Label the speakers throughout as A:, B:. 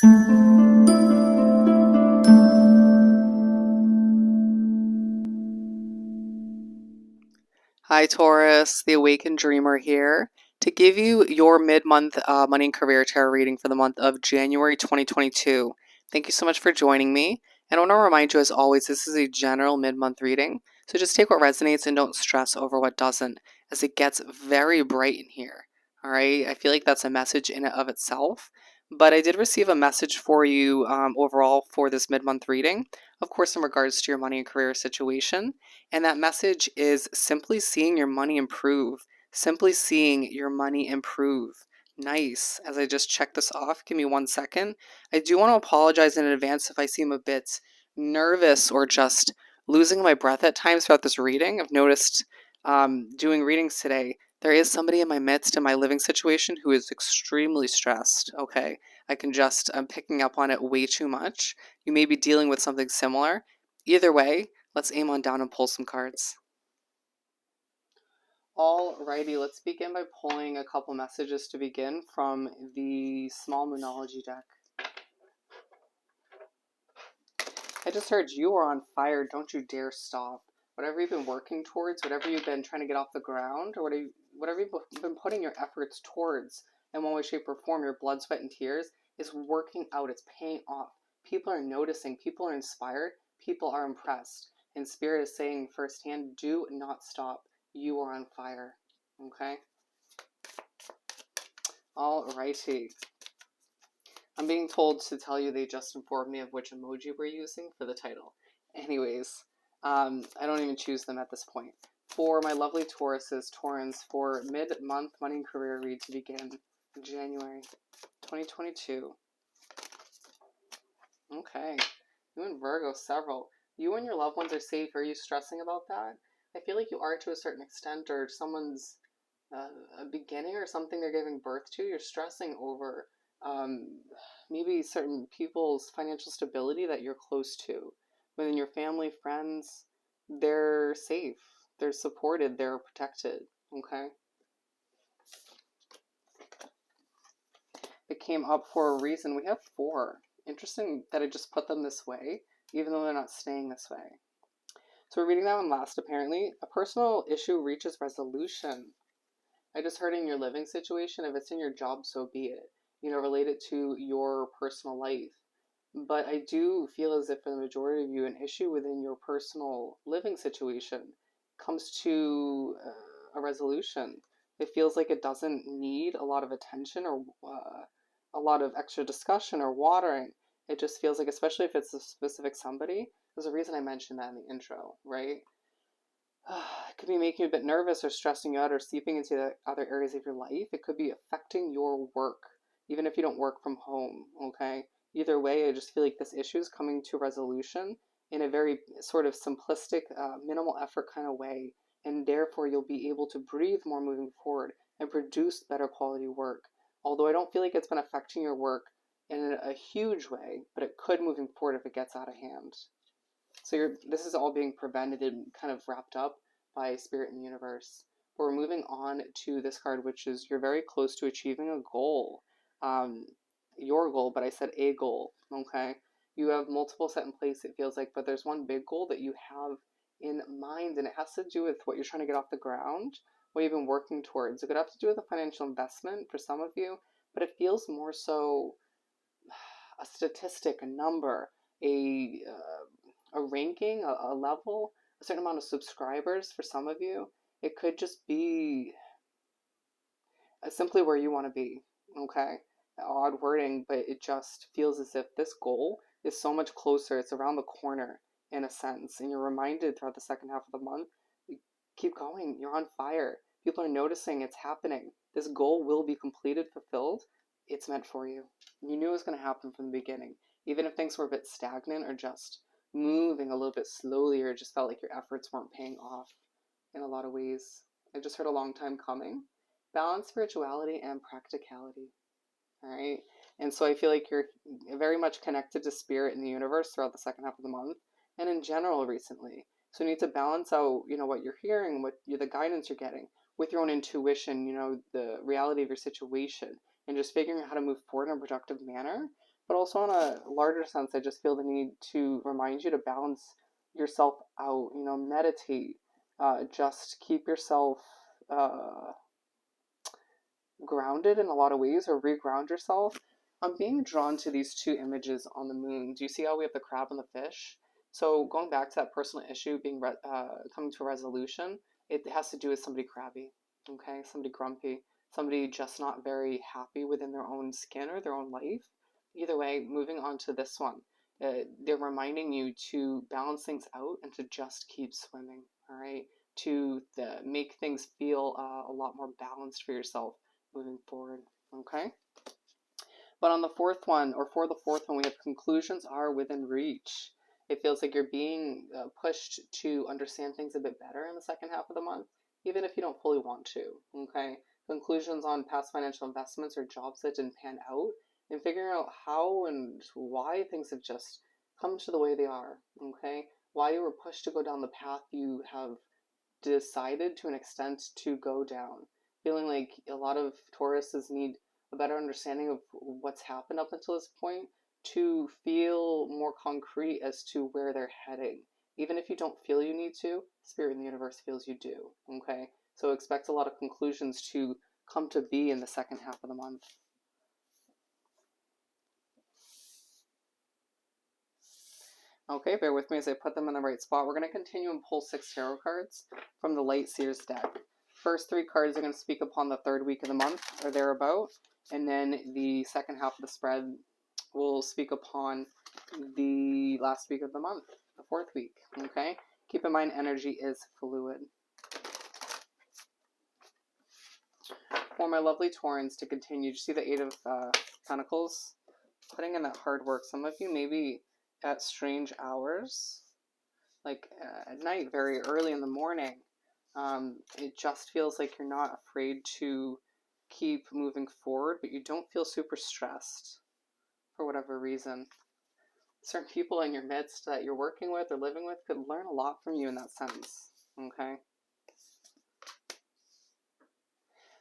A: Hi, Taurus, the Awakened Dreamer here to give you your mid-month money and career tarot reading for the month of January 2022. Thank you so much for joining me. And I want to remind you, as always, this is a general mid-month reading. So just take what resonates and don't stress over what doesn't, as it gets very bright in here. All right, I feel like that's a message in and of itself. But I did receive a message for you overall for this mid-month reading, of course, in regards to your money and career situation. And that message is simply seeing your money improve. Simply seeing your money improve. Nice. As I just check this off, give me 1 second. I do want to apologize in advance if I seem a bit nervous or just losing my breath at times throughout this reading. I've noticed doing readings today, there is somebody in my midst in my living situation who is extremely stressed. Okay. I'm picking up on it way too much. You may be dealing with something similar. Either way, let's aim on down and pull some cards. Alrighty, let's begin by pulling a couple messages to begin from the Small Moonology deck. I just heard you are on fire, don't you dare stop. Whatever you've been working towards, whatever you've been trying to get off the ground, or whatever you've been putting your efforts towards in one way, shape, or form, your blood, sweat, and tears is working out. It's paying off. People are noticing. People are inspired. People are impressed. And Spirit is saying firsthand, do not stop. You are on fire. Okay? Alrighty. I'm being told to tell you they just informed me of which emoji we're using for the title. Anyways, I don't even choose them at this point. For my lovely Tauruses, Taurans, for mid-month money and career read to begin in January 2022. Okay. You and Virgo, several. You and your loved ones are safe. Are you stressing about that? I feel like you are to a certain extent, or someone's a beginning or something they're giving birth to. You're stressing over maybe certain people's financial stability that you're close to. Within your family, friends, they're safe. They're supported. They're protected. Okay? It came up for a reason. We have 4. Interesting that I just put them this way, even though they're not staying this way. So we're reading that one last, apparently. A personal issue reaches resolution. I just heard in your living situation, if it's in your job, so be it. Related to your personal life. But I do feel as if for the majority of you, an issue within your personal living situation comes to a resolution. It feels like it doesn't need a lot of attention or a lot of extra discussion or watering. It just feels like, especially if it's a specific somebody, there's a reason I mentioned that in the intro, right? It could be making you a bit nervous or stressing you out or seeping into the other areas of your life. It could be affecting your work, even if you don't work from home, okay? Either way, I just feel like this issue is coming to resolution in a very sort of simplistic, minimal effort kind of way, and therefore you'll be able to breathe more moving forward and produce better quality work. Although I don't feel like it's been affecting your work in a huge way, but it could moving forward if it gets out of hand. So this is all being prevented and kind of wrapped up by Spirit and the universe. But we're moving on to this card, which is you're very close to achieving a goal. Your goal, but I said a goal, okay? You have multiple set in place, it feels like, but there's one big goal that you have in mind, and it has to do with what you're trying to get off the ground, what you've been working towards. It could have to do with a financial investment for some of you, but it feels more so a statistic, a number, a ranking, a level, a certain amount of subscribers for some of you. It could just be simply where you want to be, okay? Odd wording, but it just feels as if this goal is so much closer. It's around the corner in a sense, and you're reminded throughout the second half of the month, keep going, you're on fire. People are noticing it's happening. This goal will be completed, fulfilled. It's meant for you. You knew it was going to happen from the beginning. Even if things were a bit stagnant or just moving a little bit slowly, or it just felt like your efforts weren't paying off in a lot of ways. I just heard a long time coming. Balance spirituality and practicality. All right. And so I feel like you're very much connected to Spirit in the universe throughout the second half of the month and in general recently. So you need to balance out, what you're hearing, the guidance you're getting with your own intuition, the reality of your situation, and just figuring out how to move forward in a productive manner. But also on a larger sense, I just feel the need to remind you to balance yourself out, meditate, just keep yourself uh, grounded in a lot of ways, or reground yourself. I'm being drawn to these two images on the moon. Do you see how we have the crab and the fish? So going back to that personal issue being coming to a resolution, it has to do with somebody crabby, okay, somebody grumpy, somebody just not very happy within their own skin or their own life. Either way, moving on to this one, they're reminding you to balance things out and to just keep swimming. All right, to make things feel a lot more balanced for yourself moving forward. Okay. But on the fourth one, or for the fourth one, we have conclusions are within reach. It feels like you're being pushed to understand things a bit better in the second half of the month, even if you don't fully want to. Okay. Conclusions on past financial investments or jobs that didn't pan out, and figuring out how and why things have just come to the way they are. Okay. Why you were pushed to go down the path you have decided to an extent to go down. Feeling like a lot of Tauruses need a better understanding of what's happened up until this point to feel more concrete as to where they're heading. Even if you don't feel you need to, Spirit in the universe feels you do. Okay? So expect a lot of conclusions to come to be in the second half of the month. Okay, bear with me as I put them in the right spot. We're going to continue and pull 6 tarot cards from the Light Seers deck. First 3 cards are going to speak upon the 3rd week of the month, or thereabout, and then the second half of the spread will speak upon the last week of the month, the 4th week. Okay, keep in mind energy is fluid. For my lovely Taurans to continue, you see the 8 of Pentacles? Putting in that hard work. Some of you maybe at strange hours, like at night, very early in the morning. It just feels like you're not afraid to keep moving forward, but you don't feel super stressed for whatever reason. Certain people in your midst that you're working with or living with could learn a lot from you in that sense. Okay.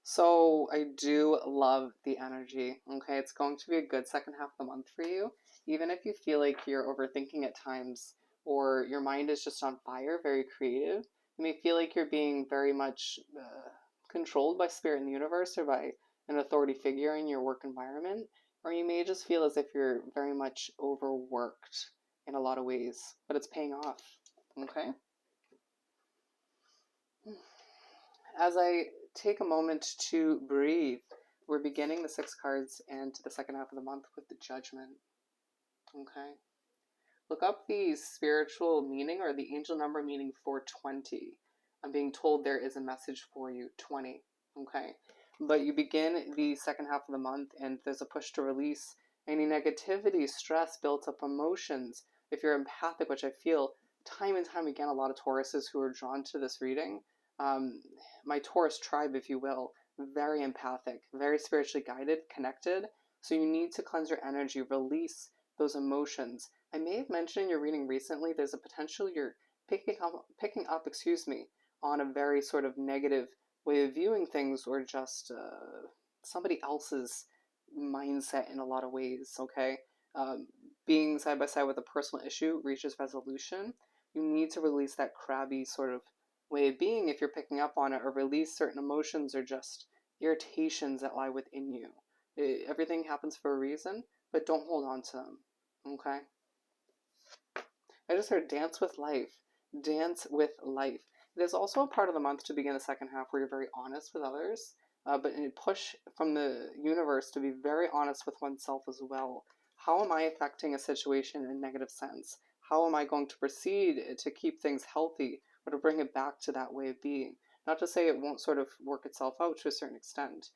A: So I do love the energy. Okay, it's going to be a good second half of the month for you. Even if you feel like you're overthinking at times or your mind is just on fire, very creative, you may feel like you're being very much controlled by Spirit in the universe or by an authority figure in your work environment, or you may just feel as if you're very much overworked in a lot of ways, but it's paying off. Okay? As I take a moment to breathe, we're beginning the 6 cards and the second half of the month with the Judgment. Okay? Look up the spiritual meaning or the angel number meaning for 20. I'm being told there is a message for you, 20. Okay? But you begin the second half of the month and there's a push to release any negativity, stress, built up emotions. If you're empathic, which I feel time and time again, a lot of Tauruses who are drawn to this reading, my Taurus tribe, if you will, very empathic, very spiritually guided, connected. So you need to cleanse your energy, release those emotions. I may have mentioned in your reading recently, there's a potential you're picking up, on a very sort of negative way of viewing things, or just somebody else's mindset in a lot of ways. Okay, being side by side with a personal issue reaches resolution. You need to release that crabby sort of way of being if you're picking up on it, or release certain emotions or just irritations that lie within you. Everything happens for a reason, but don't hold on to them. Okay? I just heard dance with life. Dance with life. It is also a part of the month to begin the second half where you're very honest with others, but a push from the universe to be very honest with oneself as well. How am I affecting a situation in a negative sense? How am I going to proceed to keep things healthy or to bring it back to that way of being? Not to say it won't sort of work itself out to a certain extent,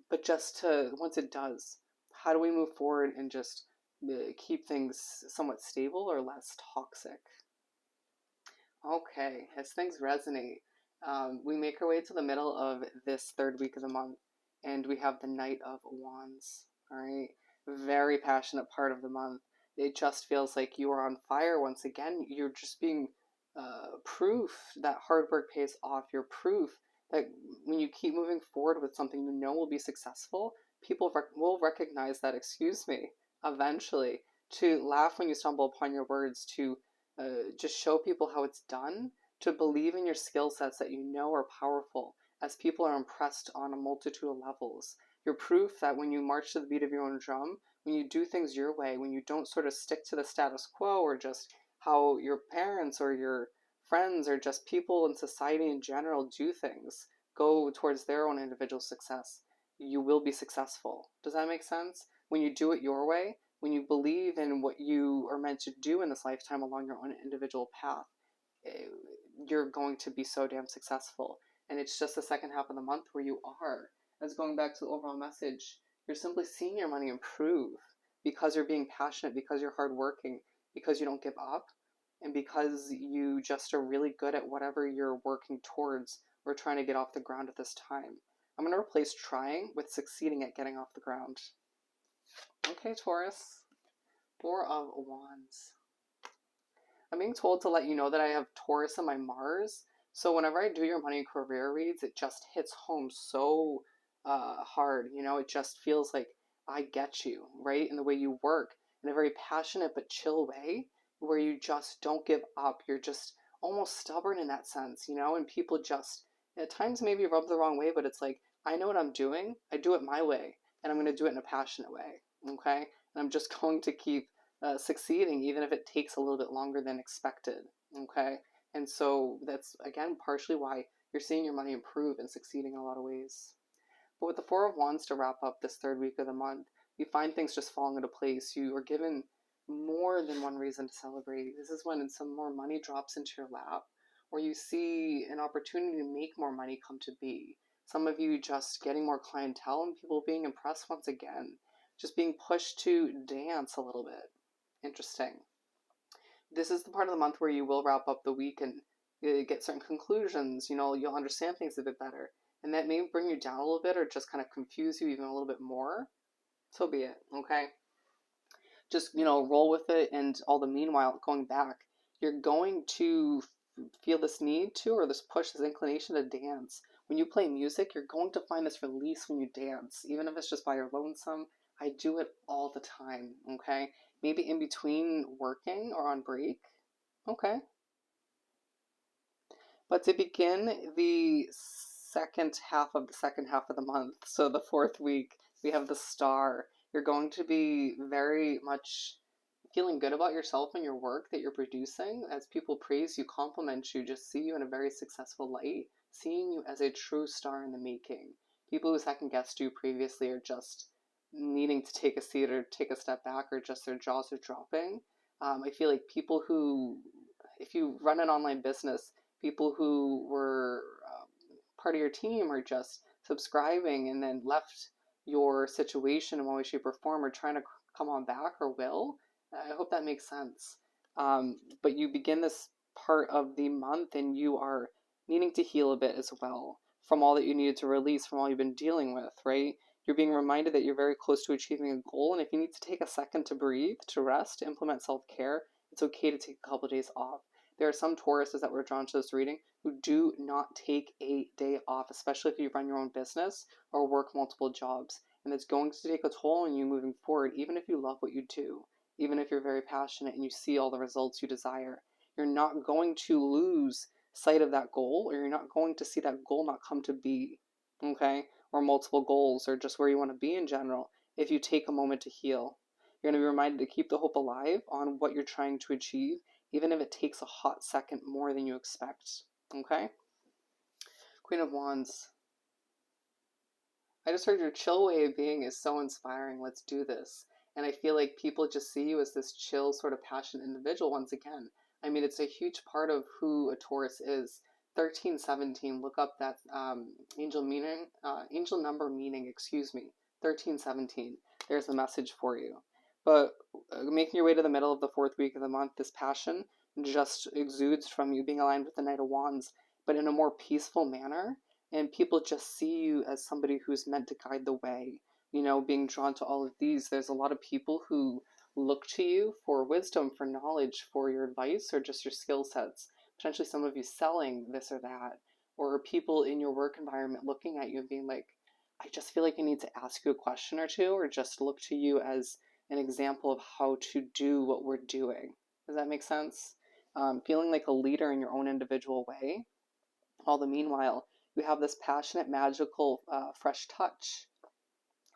A: but just to, once it does, how do we move forward and just keep things somewhat stable or less toxic? Okay, as things resonate, we make our way to the middle of this 3rd week of the month, and we have the Knight of Wands. All right, very passionate part of the month. It just feels like you are on fire once again. You're just being proof that hard work pays off. You're proof that when you keep moving forward with something you know will be successful, people will recognize that, excuse me, eventually, to laugh when you stumble upon your words, to just show people how it's done, to believe in your skill sets that you know are powerful, as people are impressed on a multitude of levels. You're proof that when you march to the beat of your own drum, when you do things your way, when you don't sort of stick to the status quo or just how your parents or your friends or just people in society in general do things, go towards their own individual success, you will be successful. Does that make sense? When you do it your way, when you believe in what you are meant to do in this lifetime along your own individual path, eh, you're going to be so damn successful. And it's just the second half of the month where you are. As going back to the overall message, you're simply seeing your money improve because you're being passionate, because you're hardworking, because you don't give up, and because you just are really good at whatever you're working towards or trying to get off the ground at this time. I'm going to replace trying with succeeding at getting off the ground. Okay, Taurus. Four of Wands. I'm being told to let you know that I have Taurus in my Mars. So whenever I do your money and career reads, it just hits home so hard. You know, it just feels like I get you, right? In the way you work in a very passionate but chill way where you just don't give up. You're just almost stubborn in that sense, you know, and people just at times maybe rub the wrong way, but it's like, I know what I'm doing. I do it my way, and I'm going to do it in a passionate way. Okay. And I'm just going to keep succeeding, even if it takes a little bit longer than expected. Okay. And so that's, again, partially why you're seeing your money improve and succeeding in a lot of ways. But with the Four of Wands to wrap up this third week of the month, you find things just falling into place. You are given more than one reason to celebrate. This is when some more money drops into your lap, or you see an opportunity to make more money come to be. Some of you just getting more clientele and people being impressed once again, just being pushed to dance a little bit. Interesting. This is the part of the month where you will wrap up the week and get certain conclusions. You know, you'll understand things a bit better. And that may bring you down a little bit or just kind of confuse you even a little bit more. So be it, okay? Just, you know, roll with it. And all the meanwhile, going back, you're going to feel this need to, or this push, this inclination to dance. When you play music, you're going to find this release when you dance, even if it's just by your lonesome. I do it all the time, okay? Maybe in between working or on break, okay? But to begin the second half of the month, so the fourth week, we have the star. You're going to be very much feeling good about yourself and your work that you're producing. As people praise you, compliment you, just see you in a very successful light, seeing you as a true star in the making. People who second guessed you previously are just needing to take a seat or take a step back, or just their jaws are dropping. I feel like people who, if you run an online business, people who were part of your team are just subscribing and then left your situation in one way, shape, or form, or trying to come on back or will. I hope that makes sense. But you begin this part of the month and you are needing to heal a bit as well from all that you needed to release, from all you've been dealing with, right? You're being reminded that you're very close to achieving a goal. And if you need to take a second to breathe, to rest, to implement self-care, it's okay to take a couple of days off. There are some Tauruses that were drawn to this reading who do not take a day off, especially if you run your own business or work multiple jobs. And it's going to take a toll on you moving forward, even if you love what you do, even if you're very passionate and you see all the results you desire. You're not going to lose sight of that goal, or you're not going to see that goal not come to be, okay? Or multiple goals, or just where you want to be in general, if you take a moment to heal. You're going to be reminded to keep the hope alive on what you're trying to achieve, even if it takes a hot second more than you expect. Okay? Queen of Wands. I just heard your chill way of being is so inspiring. Let's do this. And I feel like people just see you as this chill, sort of passionate individual once again. I mean, it's a huge part of who a Taurus is. 1317, look up that angel number meaning, excuse me. 1317. There's the message for you. But making your way to the middle of the fourth week of the month, this passion just exudes from you being aligned with the Knight of Wands, but in a more peaceful manner. And people just see you as somebody who's meant to guide the way. You know, being drawn to all of these, there's a lot of people who look to you for wisdom, for knowledge, for your advice, or just your skill sets. Potentially some of you selling this or that, or people in your work environment looking at you and being like, I just feel like I need to ask you a question or two, or just look to you as an example of how to do what we're doing. Does that make sense? Feeling like a leader in your own individual way. All the meanwhile, you have this passionate, magical, fresh touch,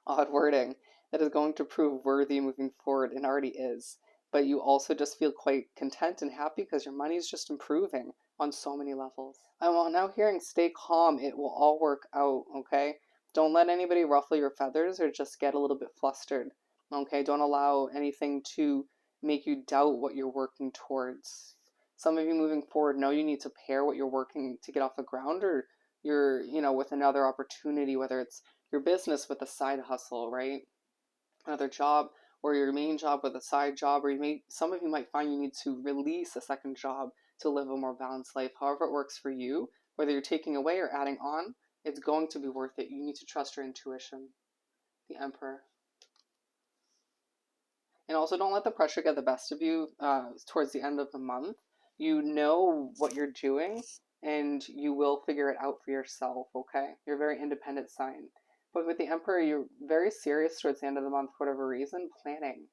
A: odd wording, that is going to prove worthy moving forward and already is. But you also just feel quite content and happy because your money is just improving on so many levels. I'm now hearing stay calm, it will all work out, okay? Don't let anybody ruffle your feathers or just get a little bit flustered, okay? Don't allow anything to make you doubt what you're working towards. Some of you moving forward know you need to pair what you're working to get off the ground, or you're, with another opportunity, whether it's your business with a side hustle, right? Another job, or your main job with a side job, or some of you might find you need to release a second job to live a more balanced life. However it works for you, whether you're taking away or adding on, it's going to be worth it. You need to trust your intuition. The Emperor. And also don't let the pressure get the best of you towards the end of the month. You know what you're doing and you will figure it out for yourself, okay? You're a very independent sign. But with the Emperor, you're very serious towards the end of the month for whatever reason, planning.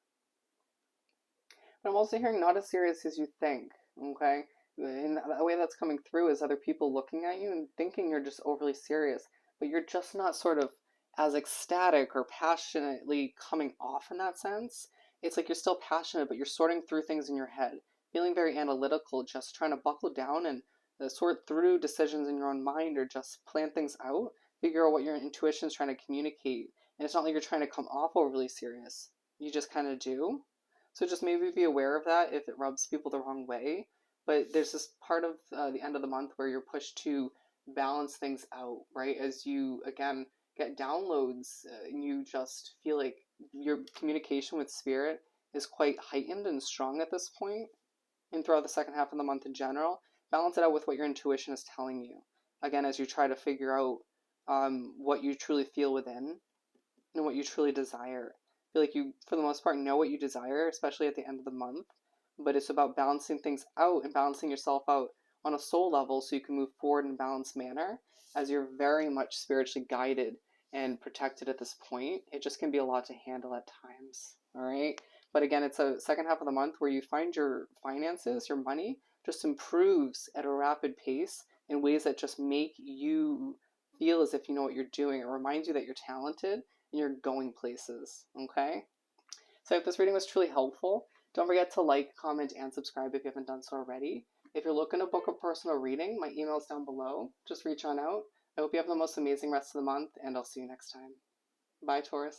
A: But I'm also hearing not as serious as you think, okay? And the way that's coming through is other people looking at you and thinking you're just overly serious, but you're just not sort of as ecstatic or passionately coming off in that sense. It's like you're still passionate, but you're sorting through things in your head, feeling very analytical, just trying to buckle down and sort through decisions in your own mind or just plan things out, figure out what your intuition is trying to communicate. And it's not like you're trying to come off overly serious. You just kind of do. So just maybe be aware of that if it rubs people the wrong way. But there's this part of the end of the month where you're pushed to balance things out, right? As you, again, get downloads, you just feel like your communication with spirit is quite heightened and strong at this point, and throughout the second half of the month in general. Balance it out with what your intuition is telling you. Again, as you try to figure out what you truly feel within and what you truly desire. I feel like you, for the most part, know what you desire, especially at the end of the month, but it's about balancing things out and balancing yourself out on a soul level so you can move forward in a balanced manner as you're very much spiritually guided and protected at this point. It just can be a lot to handle at times, all right? But again, it's a second half of the month where you find your finances, your money, just improves at a rapid pace in ways that just make you feel as if you know what you're doing. It reminds you that you're talented and you're going places, okay? So if this reading was truly helpful, don't forget to like, comment, and subscribe if you haven't done so already. If you're looking to book a personal reading, my email is down below. Just reach on out. I hope you have the most amazing rest of the month, and I'll see you next time. Bye, Taurus.